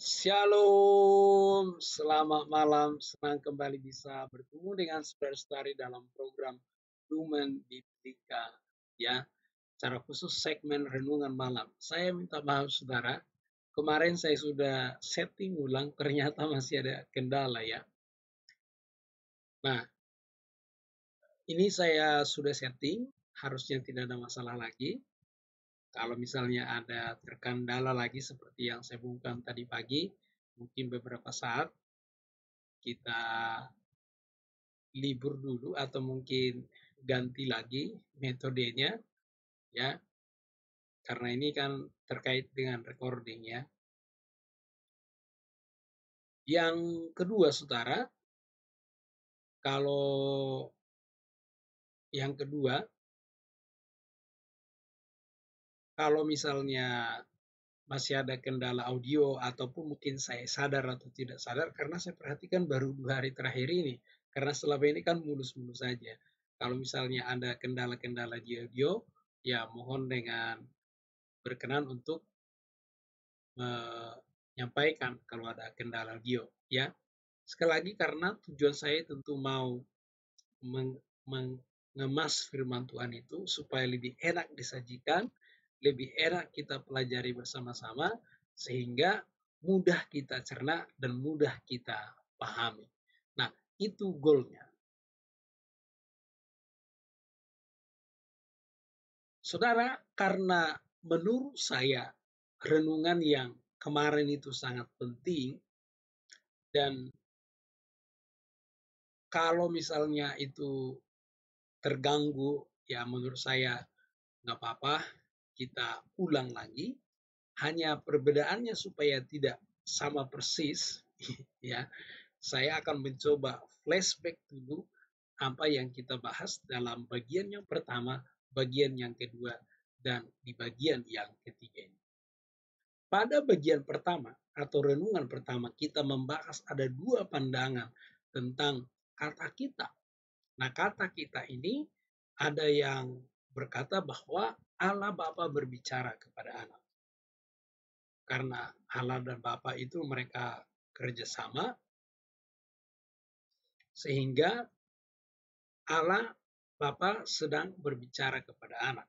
Shalom, selamat malam. Senang kembali bisa bertemu dengan saudara-saudari dalam program Lumen Biblika, ya. Secara khusus segmen renungan malam. Saya minta maaf saudara, kemarin saya sudah setting ulang, ternyata masih ada kendala ya. Nah, ini saya sudah setting, harusnya tidak ada masalah lagi. Kalau misalnya ada terkendala lagi seperti yang saya bungkam tadi pagi, mungkin beberapa saat kita libur dulu atau mungkin ganti lagi metodenya ya, karena ini kan terkait dengan recording ya. Yang kedua saudara, kalau misalnya masih ada kendala audio ataupun mungkin saya sadar atau tidak sadar, karena saya perhatikan baru 2 hari terakhir ini, karena selama ini kan mulus-mulus saja. Kalau misalnya ada kendala-kendala di audio, ya mohon dengan berkenan untuk menyampaikan kalau ada kendala audio ya. Sekali lagi karena tujuan saya tentu mau mengemas firman Tuhan itu supaya lebih enak disajikan, lebih enak kita pelajari bersama-sama sehingga mudah kita cerna dan mudah kita pahami. Nah, itu goalnya. Saudara, karena menurut saya renungan yang kemarin itu sangat penting, dan kalau misalnya itu terganggu, ya menurut saya nggak apa-apa, kita ulang lagi. Hanya perbedaannya supaya tidak sama persis, ya. Saya akan mencoba flashback dulu apa yang kita bahas dalam bagian yang pertama, bagian yang kedua, dan di bagian yang ketiga ini. Pada bagian pertama atau renungan pertama kita membahas ada 2 pandangan tentang kata kita. Nah, kata kita ini ada yang berkata bahwa Allah Bapa berbicara kepada anak. Karena Allah dan Bapa itu mereka kerjasama, sehingga Allah Bapa sedang berbicara kepada anak.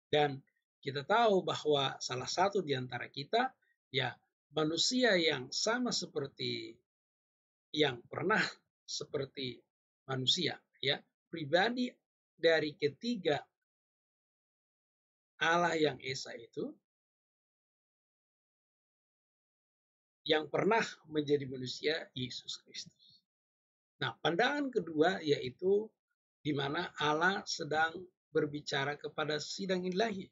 Dan kita tahu bahwa salah satu di antara kita, ya manusia yang sama seperti yang pernah seperti manusia, ya pribadi dari ketiga Allah yang Esa itu, yang pernah menjadi manusia Yesus Kristus. Nah, pandangan kedua yaitu di mana Allah sedang berbicara kepada sidang ilahi.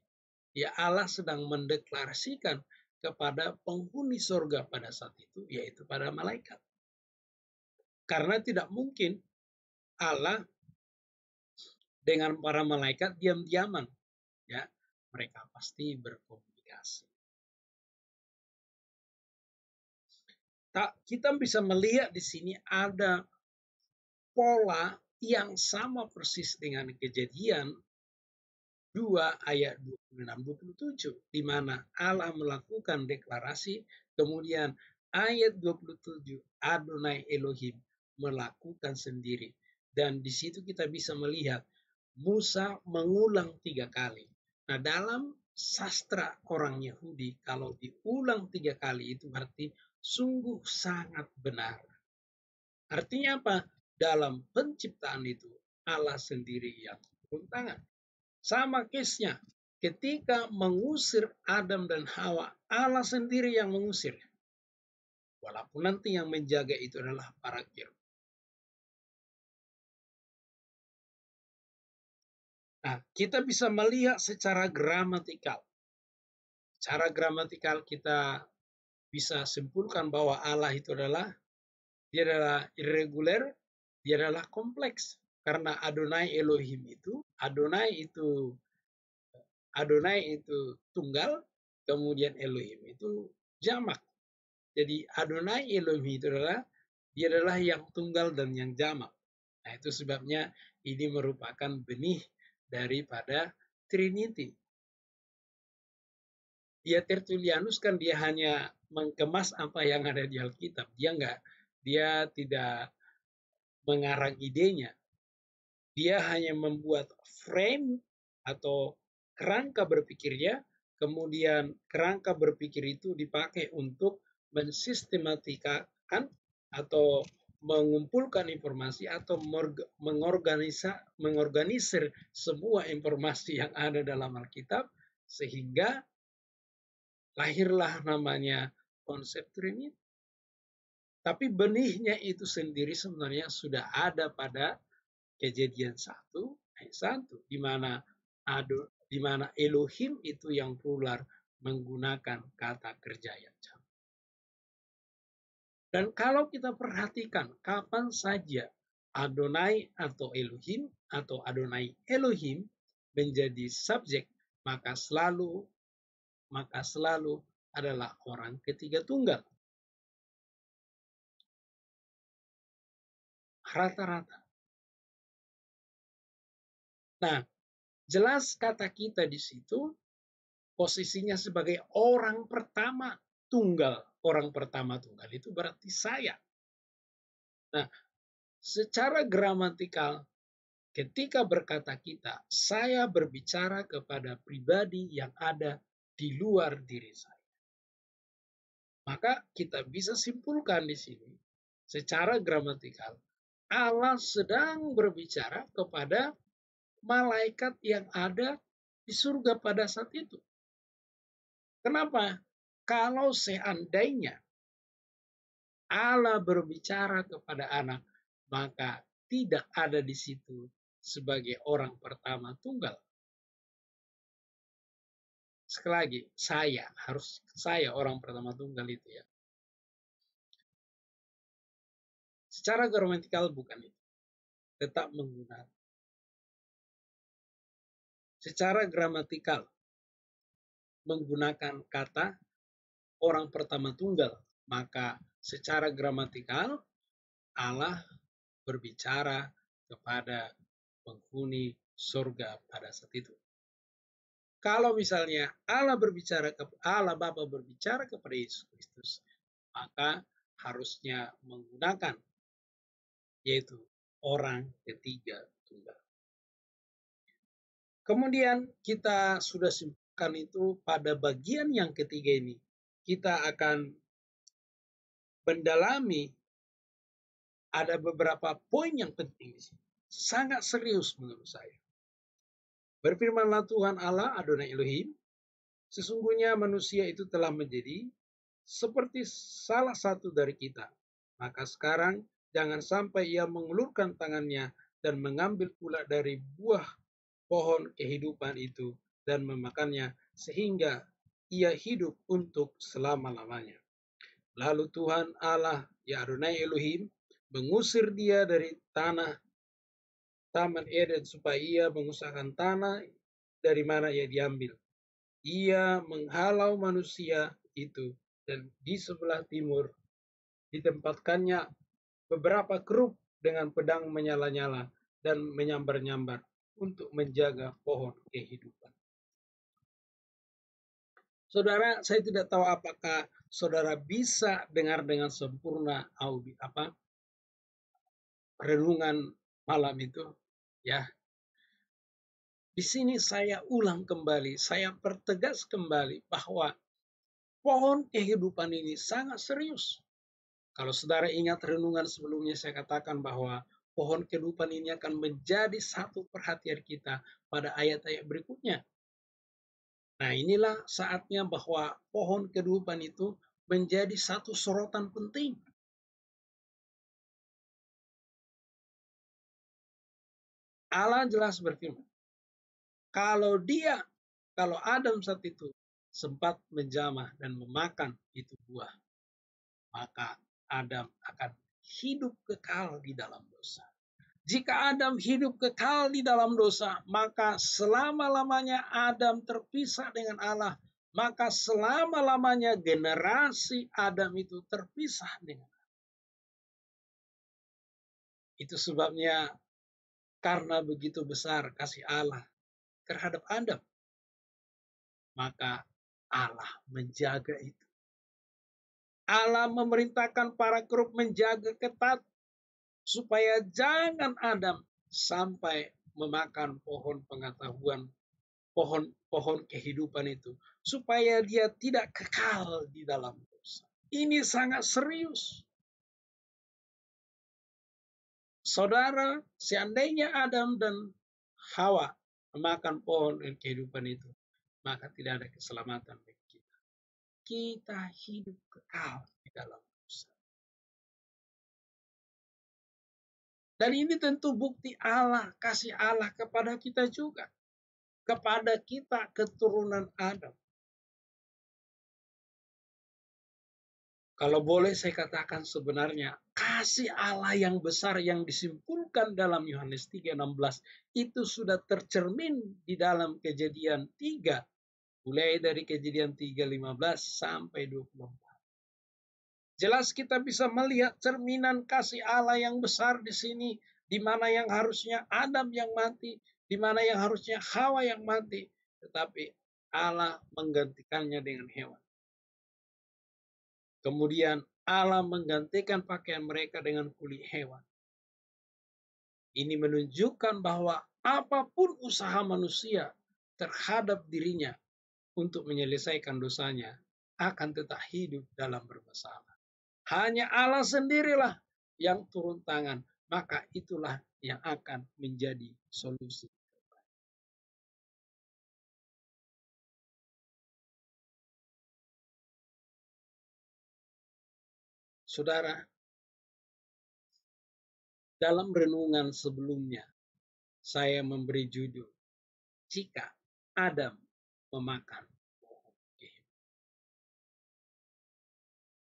Ya, Allah sedang mendeklarasikan kepada penghuni sorga pada saat itu, yaitu pada malaikat. Karena tidak mungkin Allah dengan para malaikat diam-diaman, ya, mereka pasti berkomunikasi. Kita bisa melihat di sini ada pola yang sama persis dengan Kejadian 2 ayat 26-27, di mana Allah melakukan deklarasi, kemudian ayat 27 Adonai Elohim melakukan sendiri. Dan di situ kita bisa melihat Musa mengulang 3 kali. Nah, dalam sastra orang Yahudi, kalau diulang 3 kali itu berarti sungguh sangat benar. Artinya apa? Dalam penciptaan itu Allah sendiri yang turun tangan. Sama case-nya, ketika mengusir Adam dan Hawa, Allah sendiri yang mengusir. Walaupun nanti yang menjaga itu adalah para cherub. Nah, kita bisa melihat secara gramatikal. Secara gramatikal kita bisa simpulkan bahwa Allah itu adalah irregular, dia adalah kompleks. Karena Adonai Elohim itu, Adonai itu tunggal, kemudian Elohim itu jamak. Jadi Adonai Elohim itu dia adalah yang tunggal dan yang jamak. Nah, itu sebabnya ini merupakan benih daripada Trinity. Ya Tertullianus kan dia hanya mengemas apa yang ada di Alkitab. Dia tidak mengarang idenya. Dia hanya membuat frame atau kerangka berpikirnya, kemudian kerangka berpikir itu dipakai untuk mensistematikakan atau mengumpulkan informasi atau mengorganisir semua informasi yang ada dalam Alkitab sehingga lahirlah namanya konsep Trinity. Tapi benihnya itu sendiri sebenarnya sudah ada pada Kejadian 1 ayat 1 di mana Elohim itu yang plural menggunakan kata kerja yang sama. Dan kalau kita perhatikan kapan saja Adonai atau Adonai Elohim menjadi subjek, maka selalu adalah orang ketiga tunggal. Rata-rata. Nah, jelas kata kita di situ posisinya sebagai orang pertama tunggal. Orang pertama tunggal itu berarti saya. Nah, secara gramatikal ketika berkata kita, saya berbicara kepada pribadi yang ada di luar diri saya. Maka kita bisa simpulkan di sini secara gramatikal Allah sedang berbicara kepada malaikat yang ada di surga pada saat itu. Kenapa? Kalau seandainya Allah berbicara kepada anak, maka tidak ada di situ sebagai orang pertama tunggal. Sekali lagi, saya orang pertama tunggal itu ya. Secara gramatikal bukan itu. Tetap menggunakan. Secara gramatikal menggunakan kata orang pertama tunggal, maka secara gramatikal Allah berbicara kepada penghuni surga pada saat itu. Kalau misalnya Allah Bapa berbicara kepada Yesus Kristus, maka harusnya menggunakan yaitu orang ketiga tunggal. Kemudian kita sudah simpulkan itu pada bagian yang ketiga ini. Kita akan mendalami ada beberapa poin yang penting di sini. Sangat serius menurut saya. Berfirmanlah Tuhan Allah Adonai Elohim, sesungguhnya manusia itu telah menjadi seperti salah satu dari kita. Maka sekarang jangan sampai ia mengulurkan tangannya dan mengambil pula dari buah pohon kehidupan itu dan memakannya sehingga ia hidup untuk selama-lamanya. Lalu Tuhan Allah, ya Adonai Elohim, mengusir dia dari tanah Taman Eden supaya ia mengusahakan tanah dari mana ia diambil. Ia menghalau manusia itu dan di sebelah timur ditempatkannya beberapa kerub dengan pedang menyala-nyala dan menyambar-nyambar untuk menjaga pohon kehidupan. Saudara, saya tidak tahu apakah saudara bisa dengar dengan sempurna renungan malam itu, ya. Di sini saya ulang kembali, saya pertegas kembali bahwa pohon kehidupan ini sangat serius. Kalau saudara ingat renungan sebelumnya, saya katakan bahwa pohon kehidupan ini akan menjadi satu perhatian kita pada ayat-ayat berikutnya. Nah, inilah saatnya bahwa pohon kehidupan itu menjadi satu sorotan penting. Allah jelas berfirman, kalau Adam saat itu sempat menjamah dan memakan itu buah, maka Adam akan hidup kekal di dalam dosa. Jika Adam hidup kekal di dalam dosa, maka selama-lamanya Adam terpisah dengan Allah. Maka selama-lamanya generasi Adam itu terpisah dengan Allah. Itu sebabnya karena begitu besar kasih Allah terhadap Adam, maka Allah menjaga itu. Allah memerintahkan para kerub menjaga ketat supaya jangan Adam sampai memakan pohon pengetahuan, pohon kehidupan itu, supaya dia tidak kekal di dalam dosa. Ini sangat serius. Saudara, seandainya Adam dan Hawa memakan pohon kehidupan itu, maka tidak ada keselamatan bagi kita. Kita hidup kekal di dalam dosa. Dan ini tentu bukti Allah, kasih Allah kepada kita juga. Kepada kita keturunan Adam. Kalau boleh saya katakan sebenarnya kasih Allah yang besar yang disimpulkan dalam Yohanes 3:16 itu sudah tercermin di dalam Kejadian 3. Mulai dari Kejadian 3:15 sampai 24. Jelas kita bisa melihat cerminan kasih Allah yang besar di sini, di mana yang harusnya Adam yang mati, di mana yang harusnya Hawa yang mati, tetapi Allah menggantikannya dengan hewan. Kemudian Allah menggantikan pakaian mereka dengan kulit hewan. Ini menunjukkan bahwa apapun usaha manusia terhadap dirinya untuk menyelesaikan dosanya akan tetap hidup dalam bermasalah. Hanya Allah sendirilah yang turun tangan, maka itulah yang akan menjadi solusi. Saudara, dalam renungan sebelumnya, saya memberi judul, Jika Adam memakan pohon kehidupan.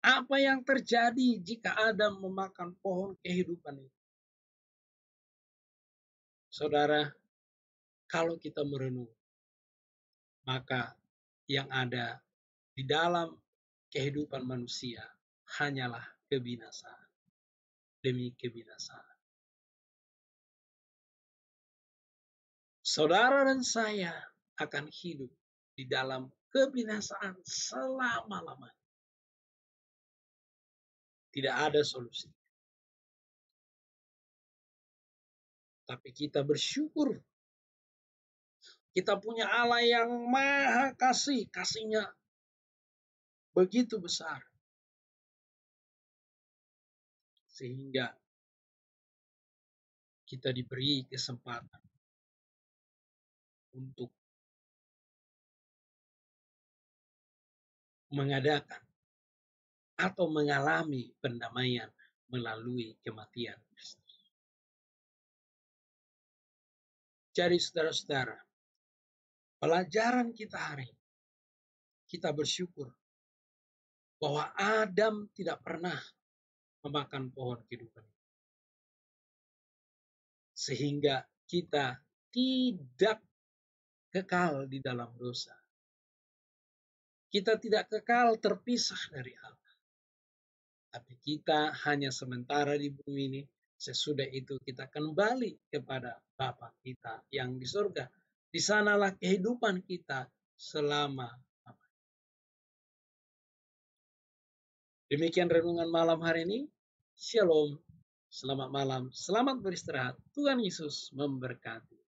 Apa yang terjadi jika Adam memakan pohon kehidupan itu? Saudara, kalau kita merenung, maka yang ada di dalam kehidupan manusia hanyalah kebinasaan demi kebinasaan. Saudara dan saya akan hidup di dalam kebinasaan selama-lamanya. Tidak ada solusi. Tapi kita bersyukur. Kita punya Allah yang maha kasih. Kasihnya begitu besar. Sehingga kita diberi kesempatan untuk mengadakan atau mengalami pendamaian melalui kematian Kristus. Jadi saudara-saudara, pelajaran kita hari ini, kita bersyukur bahwa Adam tidak pernah memakan pohon kehidupan. Sehingga kita tidak kekal di dalam dosa. Kita tidak kekal terpisah dari Allah. Tapi kita hanya sementara di bumi ini. Sesudah itu kita kembali kepada Bapa kita yang di surga. Di sanalah kehidupan kita selama-lamanya. Demikian renungan malam hari ini. Shalom. Selamat malam. Selamat beristirahat. Tuhan Yesus memberkati.